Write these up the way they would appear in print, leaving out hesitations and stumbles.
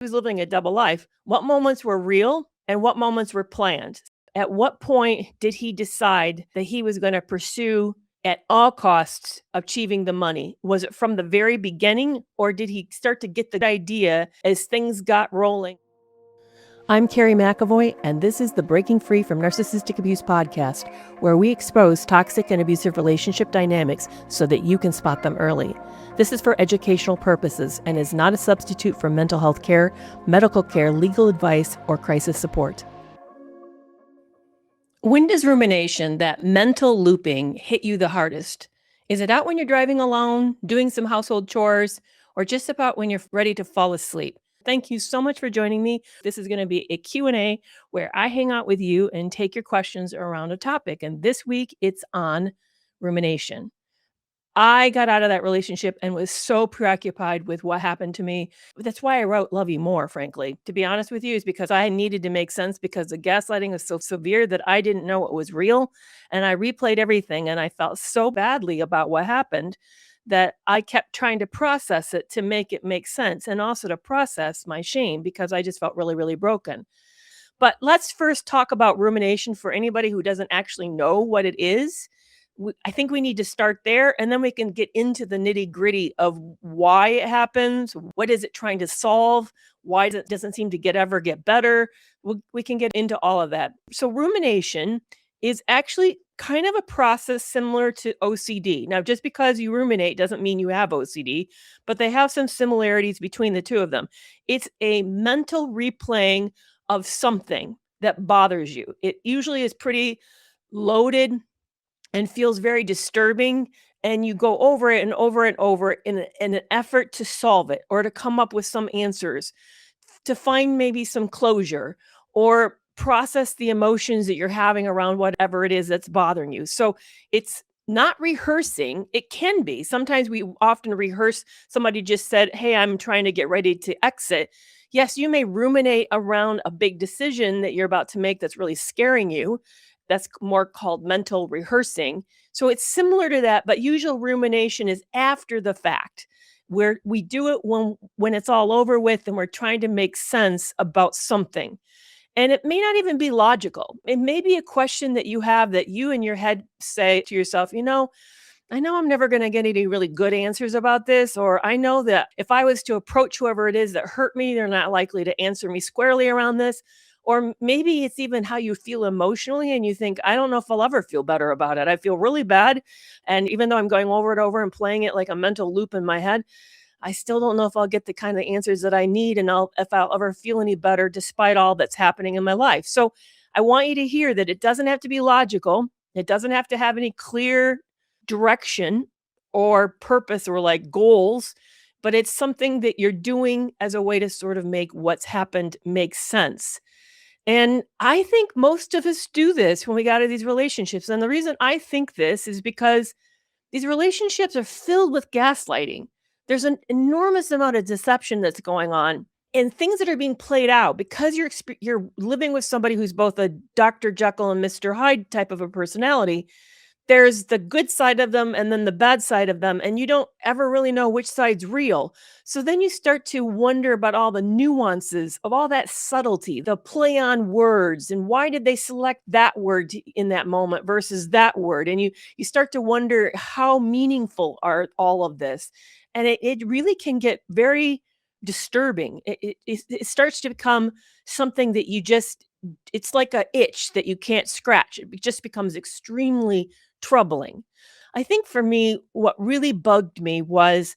was living a double life. What moments were real and what moments were planned? At what point did he decide that he was going to pursue at all costs achieving the money? Was it from the very beginning, or did he start to get the idea as things got rolling? I'm Kerry McAvoy, and this is the Breaking Free from Narcissistic Abuse podcast, where we expose toxic and abusive relationship dynamics so that you can spot them early. This is for educational purposes and is not a substitute for mental health care, medical care, legal advice, or crisis support. When does rumination, that mental looping, hit you the hardest? Is it out when you're driving alone, doing some household chores, or just about when you're ready to fall asleep? Thank you so much for joining me. This is going to be a Q&A where I hang out with you and take your questions around a topic. And this week it's on rumination. I got out of that relationship and was so preoccupied with what happened to me. That's why I wrote Love You More, frankly. To be honest with you, is because I needed to make sense because the gaslighting was so severe that I didn't know it was real. And I replayed everything and I felt so badly about what happened that I kept trying to process it to make it make sense and also to process my shame because I just felt really, really broken. But let's first talk about rumination for anybody who doesn't actually know what it is. I think we need to start there, and then we can get into the nitty-gritty of why it happens, what is it trying to solve, why it doesn't seem to ever get better. We can get into all of that. So rumination is actually kind of a process similar to OCD. Now, just because you ruminate doesn't mean you have OCD, but they have some similarities between the two of them. It's a mental replaying of something that bothers you. It usually is pretty loaded and feels very disturbing, and you go over it and over and over in an effort to solve it or to come up with some answers, to find maybe some closure or process the emotions that you're having around whatever it is that's bothering you. So it's not rehearsing. It can be. Sometimes we often rehearse. Somebody just said, "Hey, I'm trying to get ready to exit." Yes, you may ruminate around a big decision that you're about to make that's really scaring you. That's more called mental rehearsing. So it's similar to that, but usual rumination is after the fact, where we do it when it's all over with and we're trying to make sense about something. And it may not even be logical. It may be a question that you have that you in your head say to yourself, I know I'm never going to get any really good answers about this, or I know that if I was to approach whoever it is that hurt me, they're not likely to answer me squarely around this. Or maybe it's even how you feel emotionally and you think, I don't know if I'll ever feel better about it. I feel really bad. And even though I'm going over and over and playing it like a mental loop in my head, I still don't know if I'll get the kind of answers that I need and if I'll ever feel any better despite all that's happening in my life. So I want you to hear that it doesn't have to be logical. It doesn't have to have any clear direction or purpose or like goals, but it's something that you're doing as a way to sort of make what's happened make sense. And I think most of us do this when we got out of these relationships. And the reason I think this is because these relationships are filled with gaslighting. There's an enormous amount of deception that's going on and things that are being played out because you're living with somebody who's both a Dr. Jekyll and Mr. Hyde type of a personality. There's the good side of them and then the bad side of them, and you don't ever really know which side's real. So then you start to wonder about all the nuances of all that subtlety, the play on words, and why did they select that word in that moment versus that word? And you start to wonder how meaningful are all of this. And it really can get very disturbing. It starts to become something that it's like a itch that you can't scratch. It just becomes extremely troubling. I think for me, what really bugged me was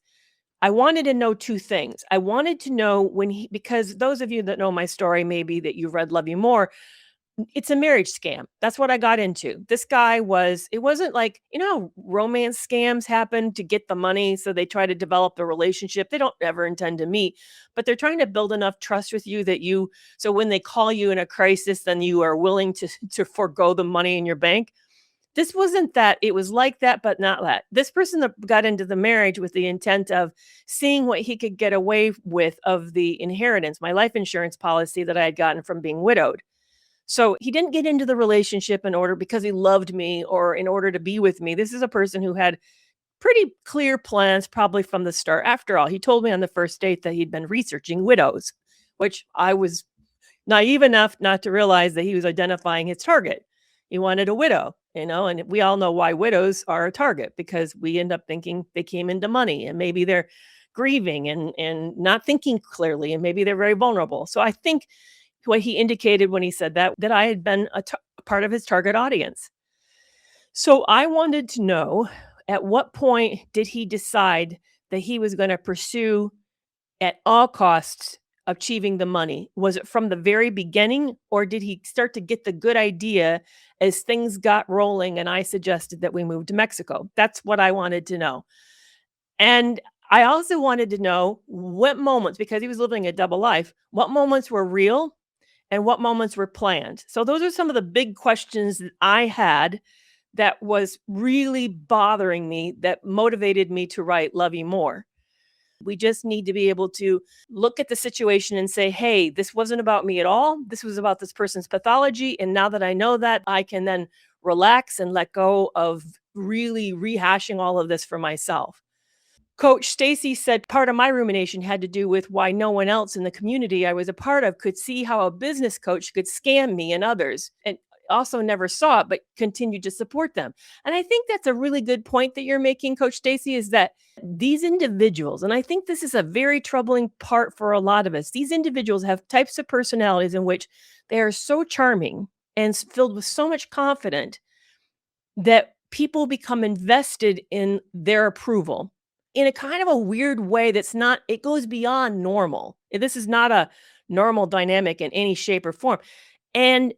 I wanted to know two things. I wanted to know because those of you that know my story, maybe that you've read Love You More, it's a marriage scam. That's what I got into. This guy it wasn't like, how romance scams happen to get the money. So they try to develop a relationship. They don't ever intend to meet, but they're trying to build enough trust with you so when they call you in a crisis, then you are willing to forego the money in your bank. This wasn't that. It was like that, but not that. This person that got into the marriage with the intent of seeing what he could get away with of the inheritance, my life insurance policy that I had gotten from being widowed. So he didn't get into the relationship because he loved me or in order to be with me. This is a person who had pretty clear plans probably from the start. After all, he told me on the first date that he'd been researching widows. which I was naive enough not to realize that he was identifying his target. He wanted a widow, and we all know why widows are a target because we end up thinking they came into money and maybe they're grieving and not thinking clearly and maybe they're very vulnerable. So I think what he indicated when he said that I had been a part of his target audience. So I wanted to know, at what point did he decide that he was going to pursue at all costs achieving the money? Was it from the very beginning, or did he start to get the good idea as things got rolling and I suggested that we move to Mexico? That's what I wanted to know. And I also wanted to know what moments, because he was living a double life, what moments were real and what moments were planned. So those are some of the big questions that I had that was really bothering me, that motivated me to write Love You More. We just need to be able to look at the situation and say, hey, this wasn't about me at all. This was about this person's pathology. And now that I know that, I can then relax and let go of really rehashing all of this for myself. Coach Stacy said part of my rumination had to do with why no one else in the community I was a part of could see how a business coach could scam me and others, and also never saw it, but continued to support them. And I think that's a really good point that you're making, Coach Stacy, is that these individuals, and I think this is a very troubling part for a lot of us, these individuals have types of personalities in which they are so charming and filled with so much confidence that people become invested in their approval in a kind of a weird way that's not, it goes beyond normal. This is not a normal dynamic in any shape or form. And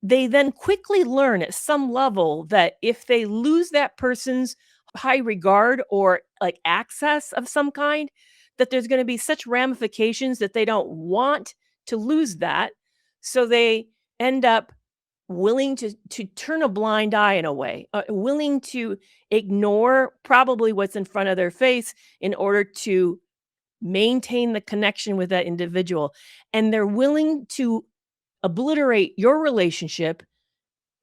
they then quickly learn at some level that if they lose that person's high regard or like access of some kind, that there's going to be such ramifications that they don't want to lose that. So they end up willing to turn a blind eye in a way, willing to ignore probably what's in front of their face in order to maintain the connection with that individual. And they're willing to obliterate your relationship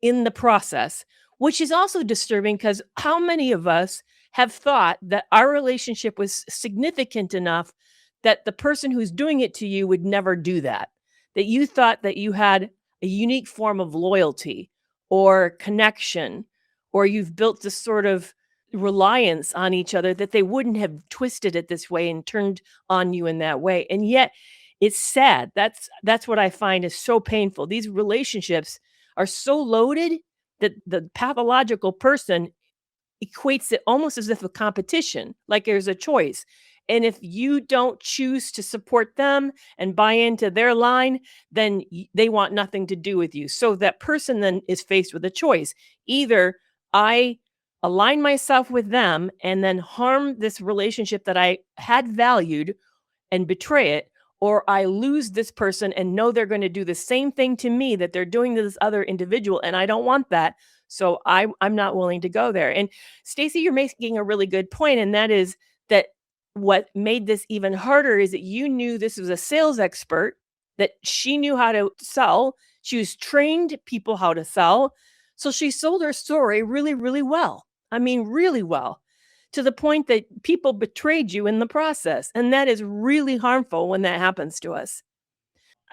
in the process, which is also disturbing because how many of us have thought that our relationship was significant enough that the person who's doing it to you would never do that? That you thought that you had a unique form of loyalty or connection, or you've built this sort of reliance on each other that they wouldn't have twisted it this way and turned on you in that way. And yet it's sad. That's what I find is so painful. These relationships are so loaded that the pathological person equates it almost as if a competition, like there's a choice. And if you don't choose to support them and buy into their line, then they want nothing to do with you. So that person then is faced with a choice. Either I align myself with them and then harm this relationship that I had valued and betray it, or I lose this person and know they're going to do the same thing to me that they're doing to this other individual, and I don't want that. So I'm not willing to go there. And Stacey, you're making a really good point, and that is that what made this even harder is that you knew this was a sales expert, that she knew how to sell. She was trained people how to sell. So she sold her story really, really well. I mean, really well, to the point that people betrayed you in the process. And that is really harmful when that happens to us.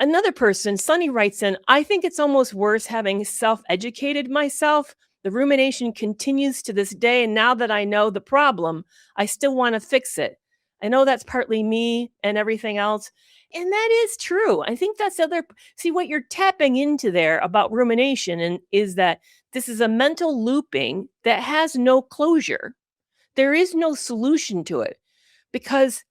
Another person, Sunny, writes in, I think it's almost worse having self educated myself. The rumination continues to this day. And now that I know the problem, I still want to fix it. I know that's partly me and everything else. And that is true. I think that's see what you're tapping into there about rumination, and is that this is a mental looping that has no closure. There is no solution to it because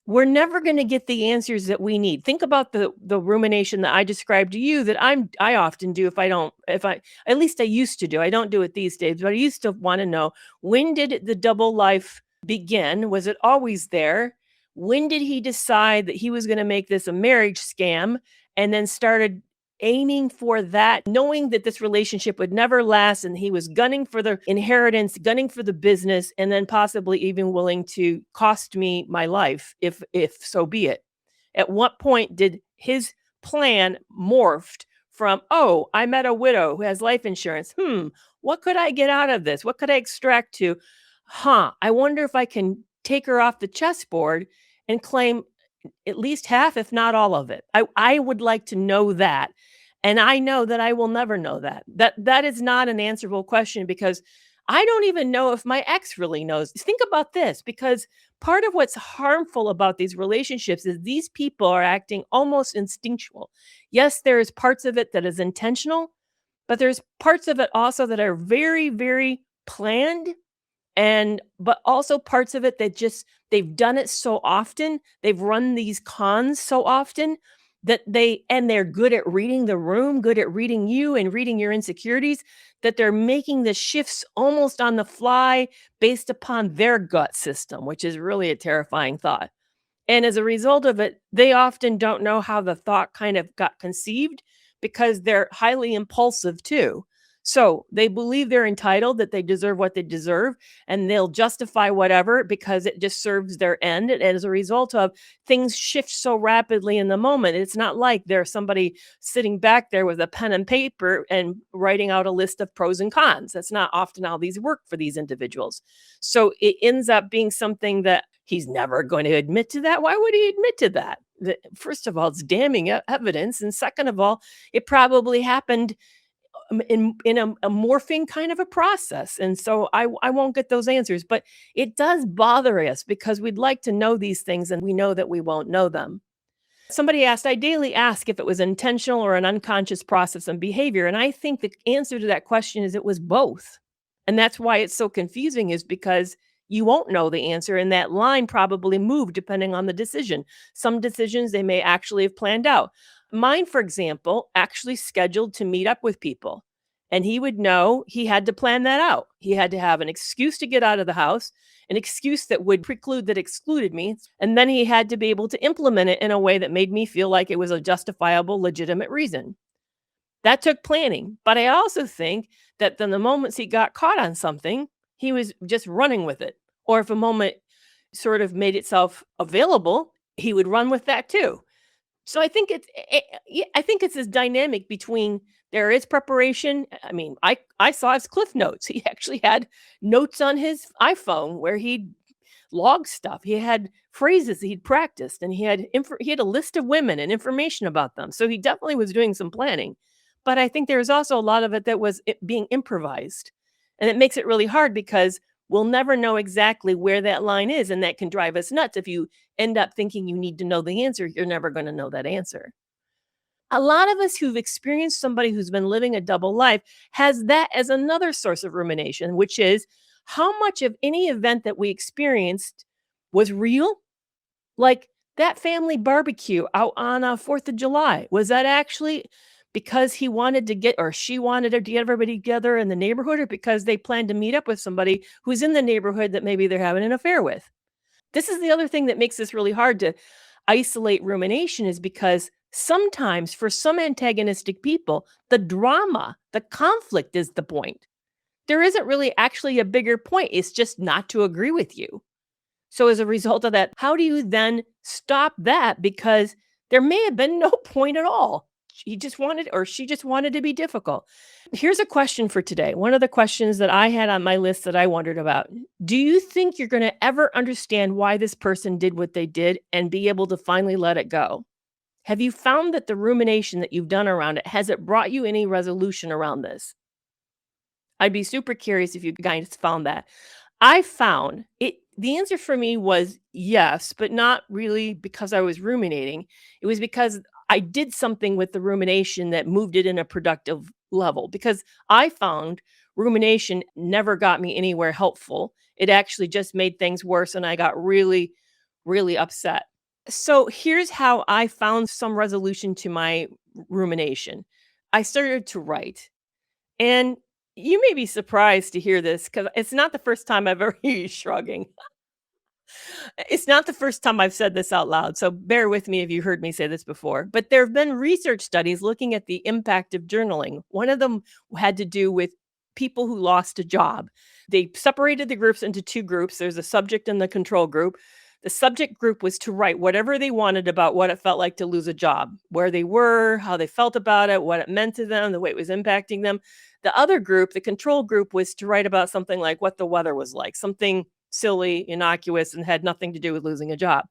we're never going to get the answers that we need. Think about the rumination that I described to you that I often do if I at least I used to do. I don't do it these days, but I used to want to know, when did the double life begin? Was it always there? When did he decide that he was going to make this a marriage scam and then started aiming for that, knowing that this relationship would never last, and he was gunning for the inheritance, gunning for the business, and then possibly even willing to cost me my life if so be it? At what point did his plan morphed from, oh, I met a widow who has life insurance, what could I get out of this, what could I extract, to I wonder if I can take her off the chessboard and claim at least half, if not all of it. I would like to know that. And I know that I will never know that. That is not an answerable question because I don't even know if my ex really knows. Think about this, because part of what's harmful about these relationships is these people are acting almost instinctual. Yes, there's parts of it that is intentional, but there's parts of it also that are very, very planned, and but also parts of it that just they've done it so often, they've run these cons so often that they're good at reading the room, good at reading you and reading your insecurities, that they're making the shifts almost on the fly based upon their gut system, which is really a terrifying thought. And as a result of it, they often don't know how the thought kind of got conceived because they're highly impulsive too. So they believe they're entitled, that they deserve what they deserve, and they'll justify whatever because it just serves their end. And as a result of things shift so rapidly in the moment, it's not like there's somebody sitting back there with a pen and paper and writing out a list of pros and cons. That's not often how these work for these individuals. So it ends up being something that he's never going to admit to that. Why would he admit to that? First of all, it's damning evidence. And second of all, it probably happened in a morphing kind of a process. And so I won't get those answers, but it does bother us because we'd like to know these things and we know that we won't know them. Somebody asked, I daily ask if it was intentional or an unconscious process and behavior. And I think the answer to that question is it was both. And that's why it's so confusing, is because you won't know the answer. And that line probably moved depending on the decision. Some decisions they may actually have planned out. Mine, for example, actually scheduled to meet up with people. And he would know he had to plan that out. He had to have an excuse to get out of the house, an excuse that would preclude that excluded me. And then he had to be able to implement it in a way that made me feel like it was a justifiable, legitimate reason. That took planning. But I also think that then the moments he got caught on something, he was just running with it. Or if a moment sort of made itself available, he would run with that too. So I think yeah, I think it's this dynamic between there is preparation. I mean, I saw his cliff notes. He actually had notes on his iPhone where he'd log stuff. He had phrases he'd practiced, and he had a list of women and information about them. So he definitely was doing some planning. But I think there's also a lot of it that was being improvised. And it makes it really hard because we'll never know exactly where that line is, and that can drive us nuts. If you end up thinking you need to know the answer, you're never going to know that answer. A lot of us who've experienced somebody who's been living a double life has that as another source of rumination, which is how much of any event that we experienced was real. Like that family barbecue out on 4th of July. Was that actually because he wanted to get, or she wanted to get everybody together in the neighborhood, or because they planned to meet up with somebody who's in the neighborhood that maybe they're having an affair with? This is the other thing that makes this really hard to isolate rumination, is because sometimes for some antagonistic people, the drama, the conflict is the point. There isn't really actually a bigger point. It's just not to agree with you. So as a result of that, how do you then stop that? Because there may have been no point at all. He just wanted, or she just wanted to be difficult. Here's a question for today. One of the questions that I had on my list that I wondered about. Do you think you're going to ever understand why this person did what they did and be able to finally let it go? Have you found that the rumination that you've done around it, has it brought you any resolution around this? I'd be super curious if you guys found that. I found it, the answer for me was yes, but not really because I was ruminating. It was because I did something with the rumination that moved it in a productive level, because I found rumination never got me anywhere helpful. It actually just made things worse, and I got really, really upset. So here's how I found some resolution to my rumination. I started to write. And you may be surprised to hear this because it's not the first time I've ever heard you shrugging. It's not the first time I've said this out loud. So bear with me if you heard me say this before. But there have been research studies looking at the impact of journaling. One of them had to do with people who lost a job. They separated the groups into two groups. There's a subject and the control group. The subject group was to write whatever they wanted about what it felt like to lose a job, where they were, how they felt about it, what it meant to them, the way it was impacting them. The other group, the control group, was to write about something like what the weather was like, something silly, innocuous, and had nothing to do with losing a job.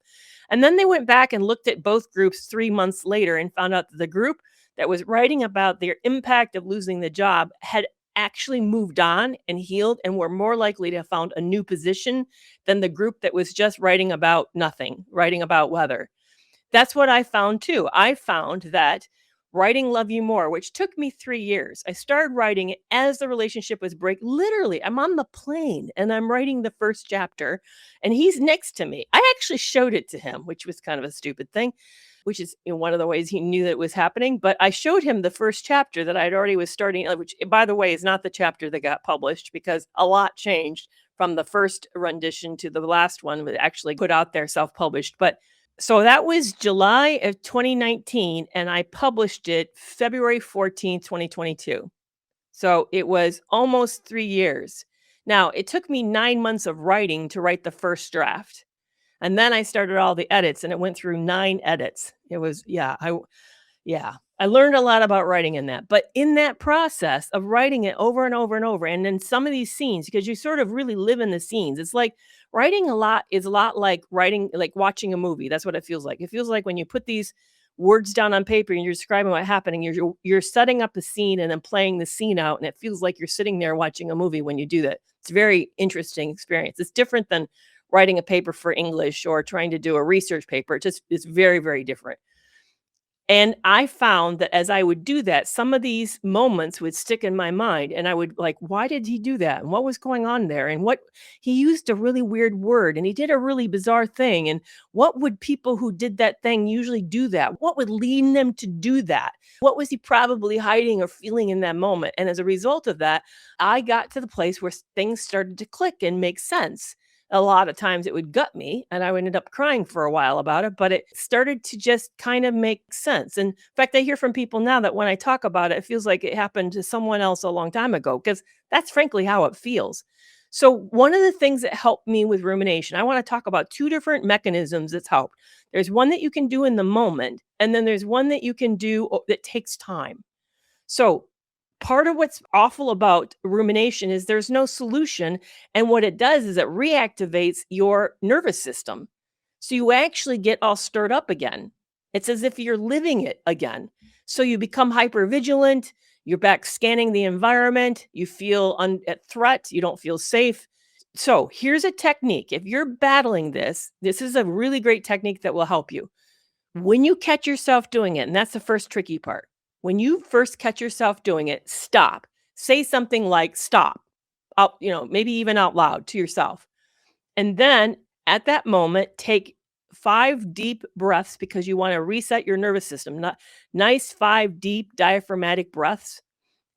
And then they went back and looked at both groups 3 months later and found out that the group that was writing about their impact of losing the job had actually moved on and healed and were more likely to have found a new position than the group that was just writing about nothing, writing about weather. That's what I found too. I found that writing Love You More, which took me 3 years. I started writing it as the relationship was break literally, I'm on the plane and I'm writing the first chapter and he's next to me. I actually showed it to him, which was kind of a stupid thing, which is one of the ways he knew that it was happening, but I showed him the first chapter that I'd already was starting, which by the way is not the chapter that got published because a lot changed from the first rendition to the last one was actually put out there self-published. But so that was July of 2019, and I published it February 14th, 2022. So it was almost 3 years. Now, it took me 9 months of writing to write the first draft. And then I started all the edits, and it went through 9 edits. It was yeah, I learned a lot about writing in that, but in that process of writing it over and over and over, and then some of these scenes, because you sort of really live in the scenes. It's like writing a lot is a lot like writing, like watching a movie. That's what it feels like. It feels like when you put these words down on paper and you're describing what's happening, you're setting up the scene and then playing the scene out, and it feels like you're sitting there watching a movie when you do that. It's a very interesting experience. It's different than writing a paper for English or trying to do a research paper. It's very, very different. And I found that as I would do that, some of these moments would stick in my mind and I would like, why did he do that? And what was going on there? And what he used a really weird word and he did a really bizarre thing. And what would people who did that thing usually do that? What would lead them to do that? What was he probably hiding or feeling in that moment? And as a result of that, I got to the place where things started to click and make sense. A lot of times it would gut me and I would end up crying for a while about it, but it started to just kind of make sense. And in fact, I hear from people now that when I talk about it, it feels like it happened to someone else a long time ago, because that's frankly how it feels. So, one of the things that helped me with rumination, I want to talk about two different mechanisms that's helped. There's one that you can do in the moment, and then there's one that you can do that takes time. So, part of what's awful about rumination is there's no solution. And what it does is it reactivates your nervous system. So you actually get all stirred up again. It's as if you're living it again. So you become hyper vigilant. You're back scanning the environment. You feel at threat. You don't feel safe. So here's a technique. If you're battling this, this is a really great technique that will help you. When you catch yourself doing it, and that's the first tricky part. When you first catch yourself doing it, stop. Say something like stop. Out, maybe even out loud to yourself. And then at that moment, take 5 deep breaths because you want to reset your nervous system. Nice 5 deep diaphragmatic breaths.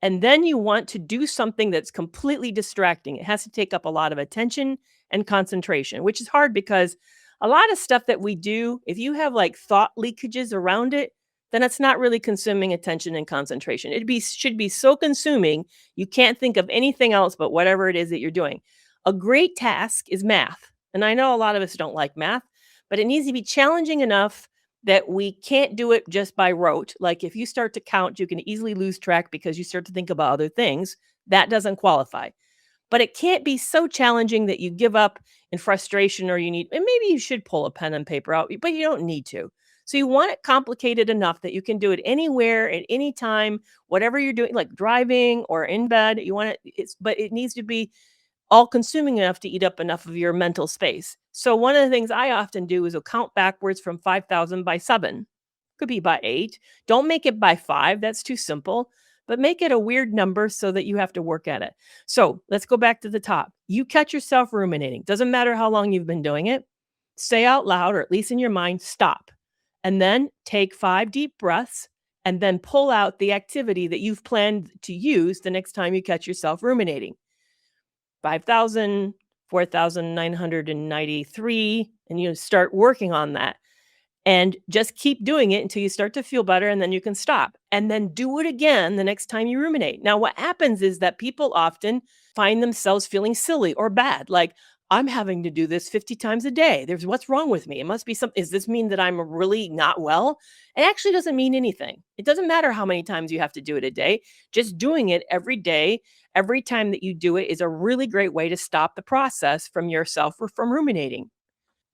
And then you want to do something that's completely distracting. It has to take up a lot of attention and concentration, which is hard because a lot of stuff that we do, if you have like thought leakages around it, then it's not really consuming attention and concentration. Should be so consuming, you can't think of anything else but whatever it is that you're doing. A great task is math. And I know a lot of us don't like math, but it needs to be challenging enough that we can't do it just by rote. Like if you start to count, you can easily lose track because you start to think about other things. That doesn't qualify. But it can't be so challenging that you give up in frustration and maybe you should pull a pen and paper out, but you don't need to. So you want it complicated enough that you can do it anywhere at any time, whatever you're doing, like driving or in bed. You want but it needs to be all consuming enough to eat up enough of your mental space. So one of the things I often do is count backwards from 5,000 by 7. Could be by 8. Don't make it by 5. That's too simple. But make it a weird number so that you have to work at it. So let's go back to the top. You catch yourself ruminating. Doesn't matter how long you've been doing it. Say out loud, or at least in your mind, stop. And then take 5 deep breaths and then pull out the activity that you've planned to use the next time you catch yourself ruminating. 5,000, 4,993, and you start working on that. And just keep doing it until you start to feel better, and then you can stop. And then do it again the next time you ruminate. Now, what happens is that people often find themselves feeling silly or bad. Like, I'm having to do this 50 times a day. There's what's wrong with me? It must be something. Does this mean that I'm really not well? It actually doesn't mean anything. It doesn't matter how many times you have to do it a day. Just doing it every day, every time that you do it is a really great way to stop the process from yourself or from ruminating.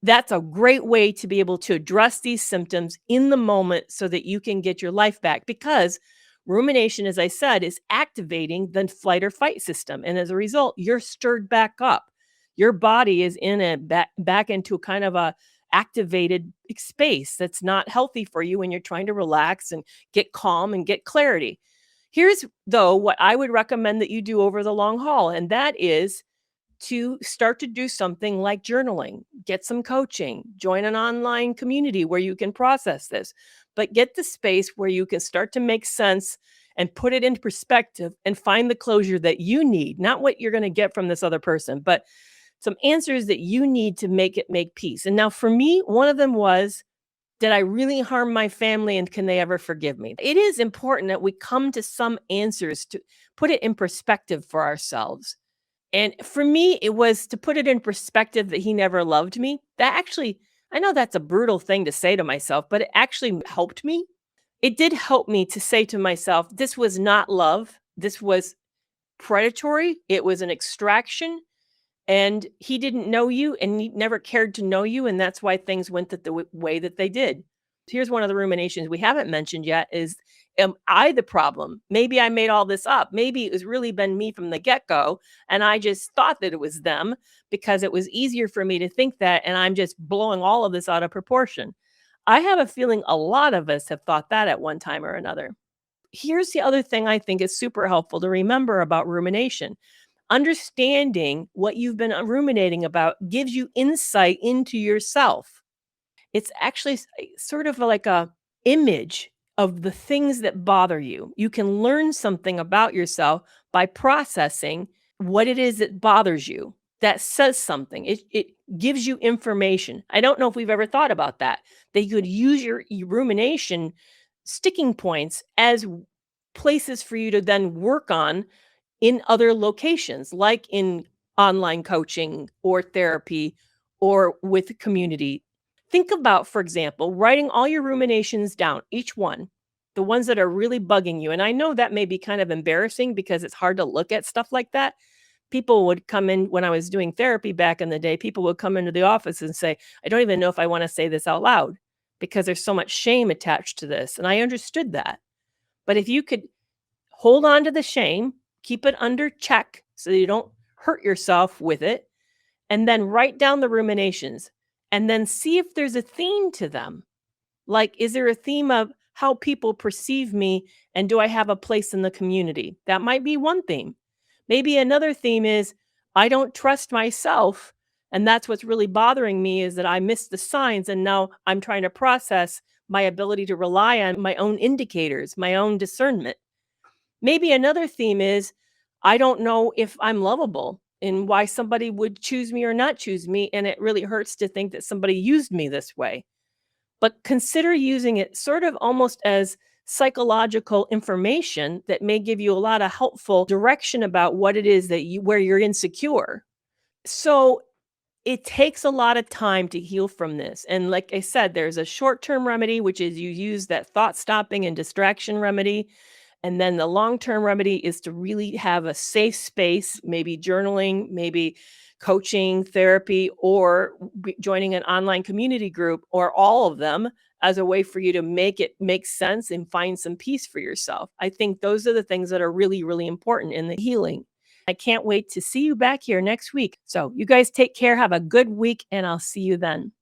That's a great way to be able to address these symptoms in the moment so that you can get your life back because rumination, as I said, is activating the flight or fight system. And as a result, you're stirred back up. Your body is in a back into kind of a activated space that's not healthy for you when you're trying to relax and get calm and get clarity. Here's though what I would recommend that you do over the long haul, and that is to start to do something like journaling, get some coaching, join an online community where you can process this, but get the space where you can start to make sense and put it into perspective and find the closure that you need, not what you're going to get from this other person, but some answers that you need to make it make peace. And now for me, one of them was, did I really harm my family and can they ever forgive me? It is important that we come to some answers to put it in perspective for ourselves. And for me, it was to put it in perspective that he never loved me. That actually, I know that's a brutal thing to say to myself, but it actually helped me. It did help me to say to myself, this was not love. This was predatory. It was an extraction. And he didn't know you and he never cared to know you. And that's why things went the way that they did. Here's one of the ruminations we haven't mentioned yet is, am I the problem? Maybe I made all this up. Maybe it was really been me from the get-go. And I just thought that it was them because it was easier for me to think that. And I'm just blowing all of this out of proportion. I have a feeling a lot of us have thought that at one time or another. Here's the other thing I think is super helpful to remember about rumination. Understanding what you've been ruminating about gives you insight into yourself. It's actually sort of like a image of the things that bother you. You can learn something about yourself by processing what it is that bothers you. That says something. It gives you information. I don't know if we've ever thought about that. That you could use your rumination sticking points as places for you to then work on in other locations, like in online coaching or therapy or with community. Think about, for example, writing all your ruminations down, each one, the ones that are really bugging you. And I know that may be kind of embarrassing because it's hard to look at stuff like that. People would come in when I was doing therapy back in the day, people would come into the office and say, I don't even know if I want to say this out loud because there's so much shame attached to this. And I understood that. But if you could hold on to the shame, keep it under check so you don't hurt yourself with it, and then write down the ruminations and then see if there's a theme to them. Like, is there a theme of how people perceive me and do I have a place in the community? That might be one theme. Maybe another theme is I don't trust myself. And that's what's really bothering me is that I missed the signs and now I'm trying to process my ability to rely on my own indicators, my own discernment. Maybe another theme is I don't know if I'm lovable and why somebody would choose me or not choose me. And it really hurts to think that somebody used me this way. But consider using it sort of almost as psychological information that may give you a lot of helpful direction about what it is that where you're insecure. So it takes a lot of time to heal from this. And like I said, there's a short-term remedy, which is you use that thought stopping and distraction remedy. And then the long-term remedy is to really have a safe space, maybe journaling, maybe coaching, therapy, or joining an online community group, or all of them as a way for you to make it make sense and find some peace for yourself. I think those are the things that are really, really important in the healing. I can't wait to see you back here next week. So you guys take care, have a good week, and I'll see you then.